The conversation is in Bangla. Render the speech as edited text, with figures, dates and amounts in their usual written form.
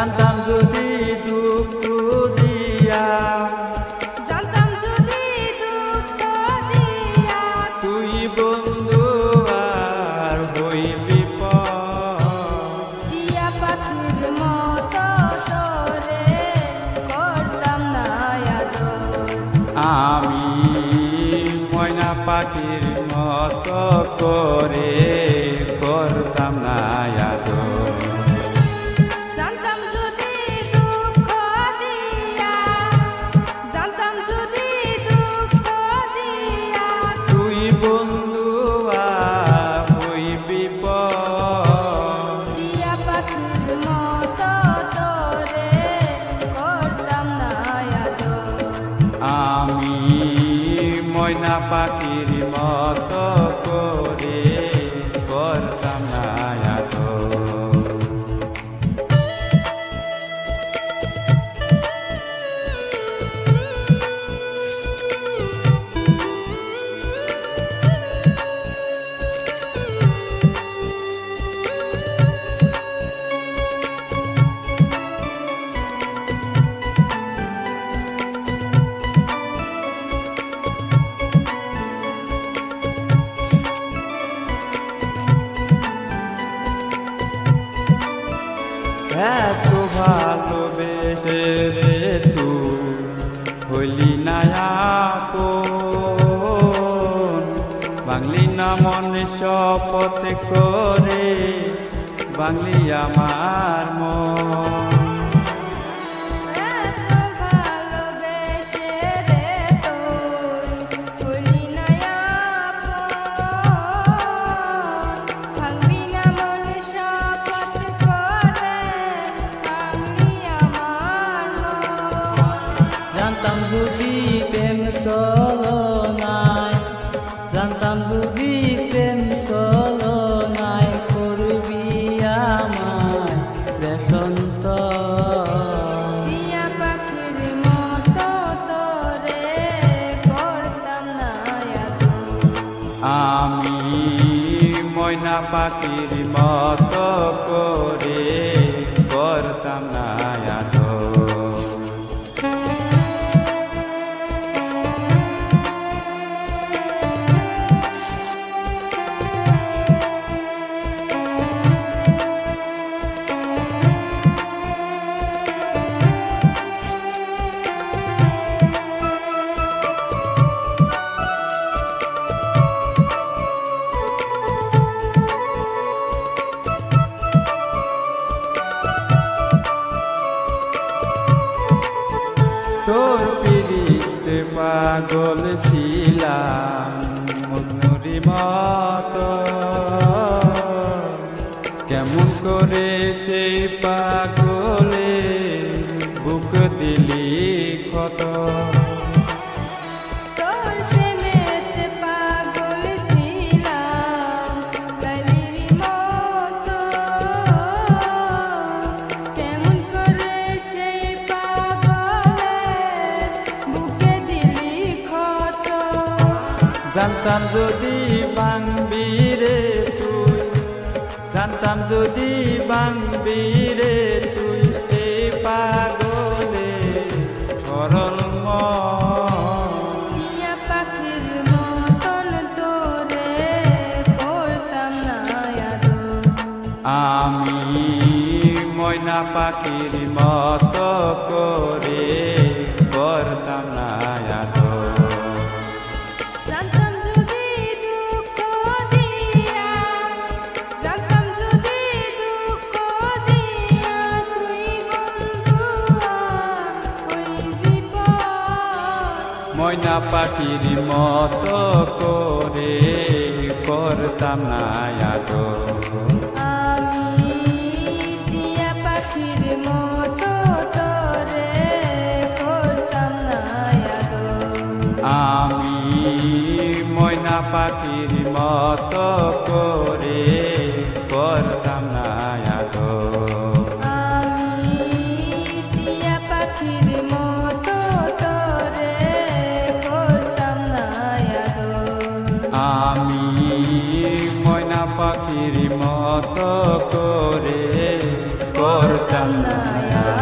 জানতাম যদি দুঃখ দিয়া তুই বন্ধু আর হইবি টিয়া পাখির মতো তোরে করতাম না আদর। আমি ময়না পাখির মতো করে করতাম না আদর। জানতাম যদি দুঃখ দিয়া তুই বন্ধু হইবি টিয়া পাখির মতো তোরে করতাম না আদর। আমি ময়না পাখির মতো করে করতাম না আদর। এত ভালোবেসে রে তুই হইলি না আপন, বাংলি না মনে শপথ করে বাংলি আমার মন। জানতাম যদি প্রেম চলনায়, জানতাম যদি প্রেম চলনায় করবি আমায় বসন্ত। টিয়া পাখির মতো তোরে করতাম না আদর। আমি ময়না পাখির মতো করে করতাম না আদর। তোর পিড়িতে পাগল ছিলাম মজনুরি মতো, কেমন করে সেই পাগলে বুক দিলি ক্ষত। তোর প্রেমেতে পাগল ছিলাম কালির মতো, কেমন করে সেই পাগলে বুকে দিলি ক্ষত। জানতাম যদি ভাঙবি রে তুই, জানতাম যদি ভাঙবি রে তুই এই পাগলে সরল টিয়া পাখির মতন তোরে করতাম না আদর। আমি ময়না পাখির মতো করে করতাম না আদর। জানতাম যদি দুঃখ দিয়া তুই বন্ধু হইবি ময়না পাখির মতো করে করতাম না আদর। আমি টিয়া পাখির মতো তোরে করতাম না আদর। আমি ময়না পাখির মতো করে করতাম না আদর। আমি টিয়া পাখির মতো তোরে করতাম না আদর। আমি ময়না পাখির মতো করে করতাম না